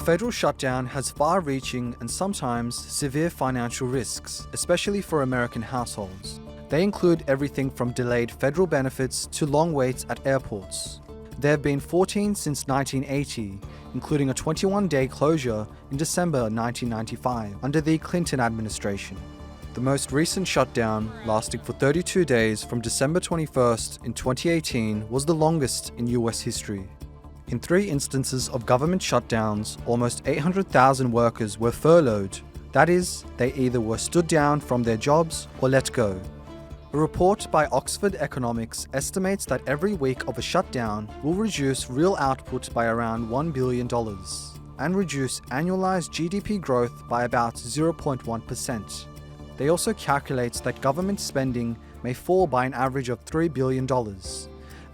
federal shutdown has far-reaching and sometimes severe financial risks, especially for American households. They include everything from delayed federal benefits to long waits at airports. There have been 14 since 1980, including a 21-day closure in December 1995 under the Clinton administration. The most recent shutdown, lasting for 32 days from December 21st in 2018, was the longest in US history. In 3 instances of government shutdowns, almost 800,000 workers were furloughed. That is, they either were stood down from their jobs or let go. A report by Oxford Economics estimates that every week of a shutdown will reduce real output by around $1 billion and reduce annualized GDP growth by about 0.1%. They also calculate that government spending may fall by an average of $3 billion,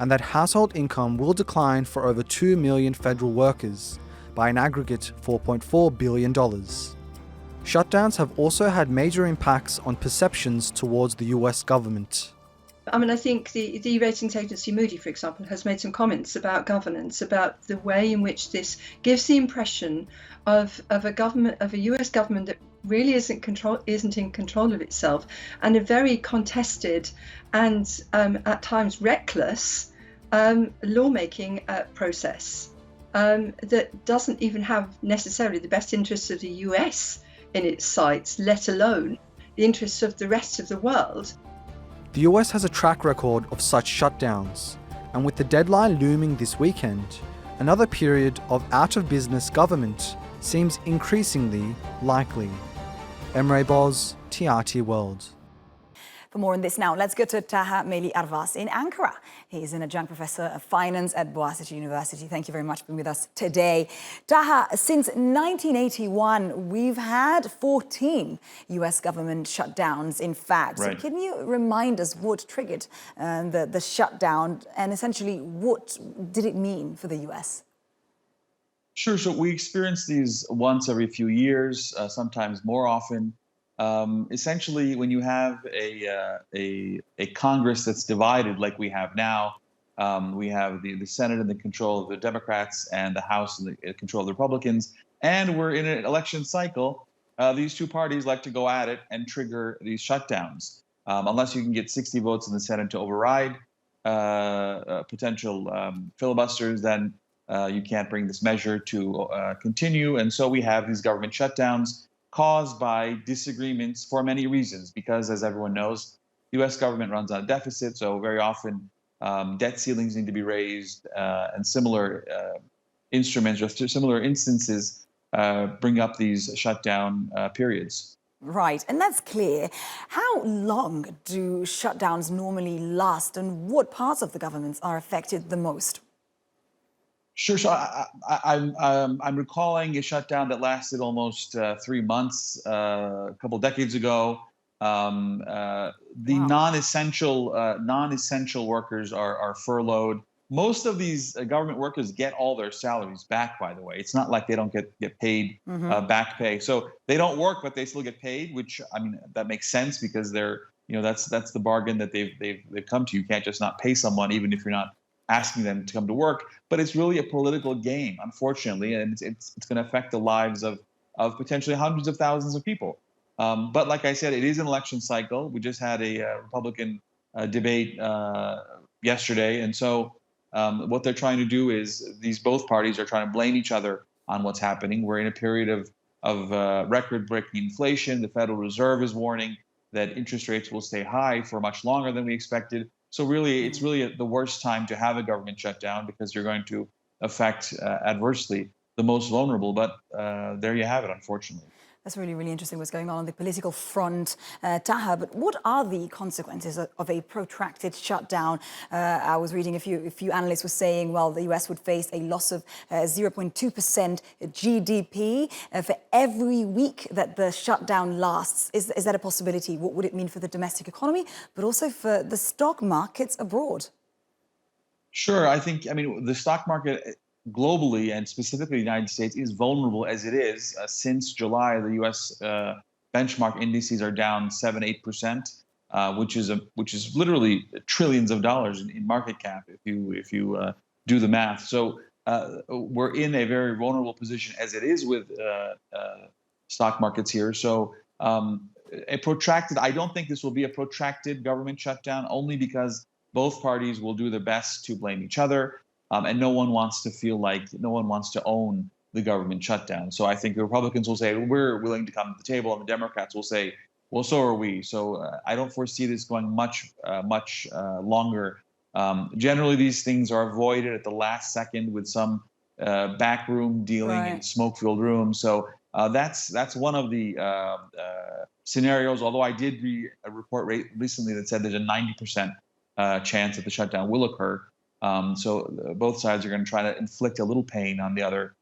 and that household income will decline for over 2 million federal workers by an aggregate $4.4 billion. Shutdowns have also had major impacts on perceptions towards the US government. I think the ratings agency Moody, for example, has made some comments about governance, about the way in which this gives the impression of a US government that really isn't in control of itself, and a very contested and at times reckless lawmaking process that doesn't even have necessarily the best interests of the US in its sights, let alone the interests of the rest of the world. The US has a track record of such shutdowns, and with the deadline looming this weekend, another period of out-of-business government seems increasingly likely. Emre Boz, TRT World. For more on this now, let's go to Taha Meli Arvas in Ankara. He is an adjunct professor of finance at Boğaziçi University. Thank you very much for being with us today. Taha, since 1981, we've had 14 US government shutdowns, in fact. Right. So can you remind us what triggered the shutdown, and essentially what did it mean for the US? Sure. So we experience these once every few years, sometimes more often. Essentially, when you have a Congress that's divided like we have now, we have the Senate in the control of the Democrats and the House in the control of the Republicans, and we're in an election cycle. These two parties like to go at it and trigger these shutdowns. Unless you can get 60 votes in the Senate to override potential filibusters, then you can't bring this measure to continue. And so we have these government shutdowns caused by disagreements for many reasons, because as everyone knows, the US government runs on a deficit, so very often debt ceilings need to be raised, and similar instruments or similar instances bring up these shutdown periods. Right, and that's clear. How long do shutdowns normally last, and what parts of the governments are affected the most? Sure. So I'm recalling a shutdown that lasted almost 3 months a couple decades ago. The non-essential workers are furloughed. Most of these government workers get all their salaries back, by the way. It's not like they don't get paid back pay. So they don't work, but they still get paid, which, I mean, that makes sense because that's the bargain that they've come to. You can't just not pay someone, even if you're not asking them to come to work. But it's really a political game, unfortunately, and it's going to affect the lives of potentially hundreds of thousands of people. But like I said, it is an election cycle. We just had a Republican debate yesterday, and so what they're trying to do is both parties are trying to blame each other on what's happening. We're in a period of record-breaking inflation. The Federal Reserve is warning that interest rates will stay high for much longer than we expected. So really, it's really the worst time to have a government shutdown because you're going to affect adversely the most vulnerable. But there you have it, unfortunately. That's really, really interesting what's going on the political front, Taha. But what are the consequences of a protracted shutdown? I was reading a few analysts were saying, well, the US would face a loss of 0.2% GDP for every week that the shutdown lasts. Is that a possibility? What would it mean for the domestic economy, but also for the stock markets abroad? Sure. I mean, the stock market globally and specifically the United States is vulnerable as it is. Since July, the U.S. benchmark indices are down 7-8%, which is literally trillions of dollars in market cap if you do the math. So we're in a very vulnerable position as it is with stock markets here. So I don't think this will be a protracted government shutdown, only because both parties will do their best to blame each other. And no one wants to own the government shutdown. So I think the Republicans will say, we're willing to come to the table, and the Democrats will say, well, so are we. So I don't foresee this going much longer. Generally, these things are avoided at the last second with some backroom dealing in smoke-filled rooms. So that's one of the scenarios. Although I did read a report recently that said there's a 90% chance that the shutdown will occur. So both sides are going to try to inflict a little pain on the other,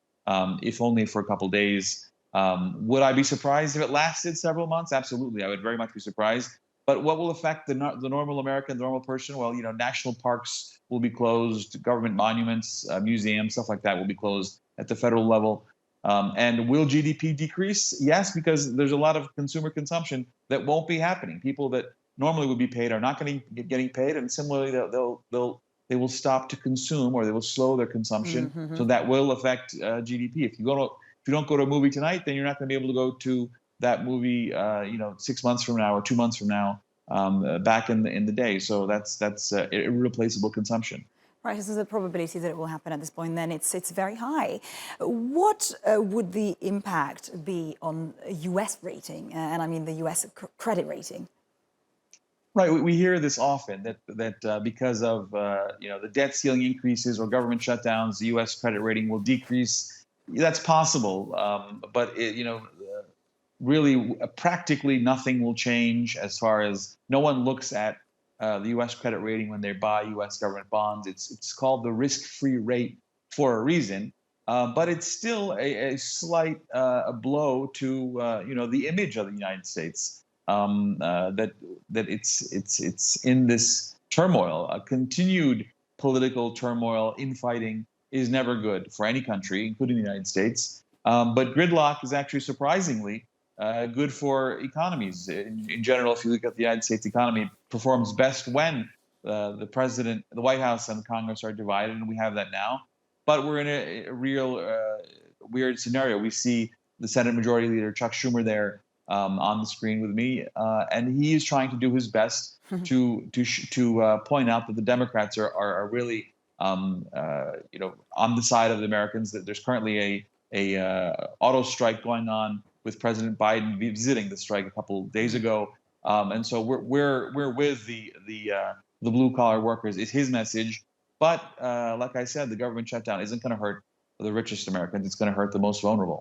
if only for a couple of days. Would I be surprised if it lasted several months? Absolutely, I would very much be surprised. But what will affect the normal American, the normal person? Well, national parks will be closed, government monuments, museums, stuff like that will be closed at the federal level. And will GDP decrease? Yes, because there's a lot of consumer consumption that won't be happening. People that normally would be paid are not getting paid, and similarly, they will stop to consume, or they will slow their consumption. Mm-hmm. So that will affect GDP. If you don't go to a movie tonight, then you're not going to be able to go to that movie, 6 months from now or 2 months from now, back in the day. So that's irreplaceable consumption. Right, so the probability that it will happen at this point, then it's very high. What would the impact be on U.S. rating, and I mean the U.S. credit rating? Right, we hear this often that because of the debt ceiling increases or government shutdowns, the U.S. credit rating will decrease. That's possible, but really practically nothing will change, as far as no one looks at the U.S. credit rating when they buy U.S. government bonds. It's called the risk-free rate for a reason, but it's still a slight blow to the image of the United States. That it's in this turmoil. A continued political turmoil, infighting, is never good for any country, including the United States. But gridlock is actually surprisingly good for economies. In general, if you look at the United States economy, it performs best when the president, the White House, and Congress are divided, and we have that now. But we're in a real weird scenario. We see the Senate Majority Leader Chuck Schumer there on the screen with me, and he is trying to do his best to point out that the Democrats are really on the side of the Americans. That there's currently a auto strike going on, with President Biden visiting the strike a couple days ago, and so we're with the blue collar workers is his message. But like I said, the government shutdown isn't going to hurt the richest Americans. It's going to hurt the most vulnerable.